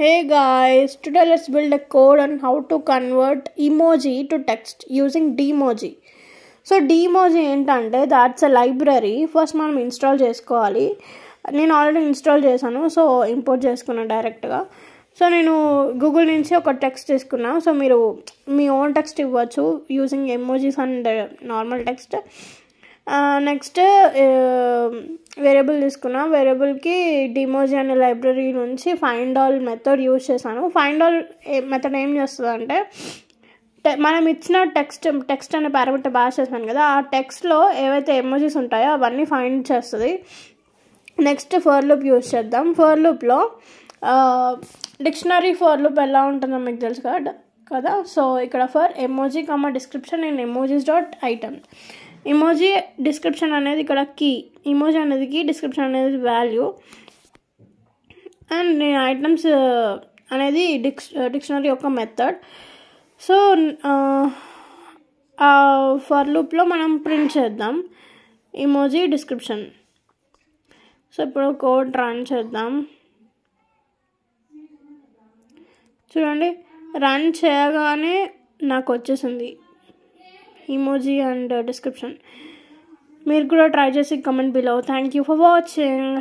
Hey guys, today let's build a code on how to convert emoji to text using Dmoji. So Dmoji ఏంటంటే that's a library. First మనం install చేసుకోవాలి. నేను already install చేశాను, so import చేసుకున్నాను డైరెక్ట్గా. So నేను Google నుంచి ఒక టెక్స్ట్ తీసుకున్నా. సో మీరు మీ ఓన్ టెక్స్ట్ ఇవ్వచ్చు using emojis and normal text. Next variable తీసుకున్నా. వేరియబుల్కి డిమోజీ అనే లైబ్రరీ నుంచి ఫైండ్ ఆల్ మెథడ్ యూజ్ చేశాను. ఫైండ్ ఆల్ మెథడ్ ఏం చేస్తుంది అంటే మనం ఇచ్చిన టెక్స్ట్ అనే పారామీటర్ పాస్ చేసాను కదా, ఆ టెక్స్ట్లో ఏవైతే ఎమోజీస్ ఉంటాయో అవన్నీ ఫైండ్ చేస్తుంది. నెక్స్ట్ ఫర్ లూప్ యూజ్ చేద్దాం. ఫర్ లూప్లో డిక్షనరీ ఫర్ లూప్ ఎలా ఉంటుందో మీకు తెలుసు కదా. సో ఇక్కడ for emoji description and emojis dot item. Emoji description అనేది ఇక్కడ కీ, ఎమోజీ అనేది కీ, డిస్క్రిప్షన్ అనేది వాల్యూ, అండ్ ఐటమ్స్ అనేది డిక్షనరీ యొక్క మెథడ్. సో ఫర్ లూప్లో మనం ప్రింట్ చేద్దాం ఎమోజీ డిస్క్రిప్షన్. సో ఇప్పుడు కోడ్ రన్ చేద్దాం. చూడండి, రన్ చేయగానే నాకు వచ్చేసింది emoji and description. మీరు కూడా ట్రై చేసి comment below. Thank you for watching.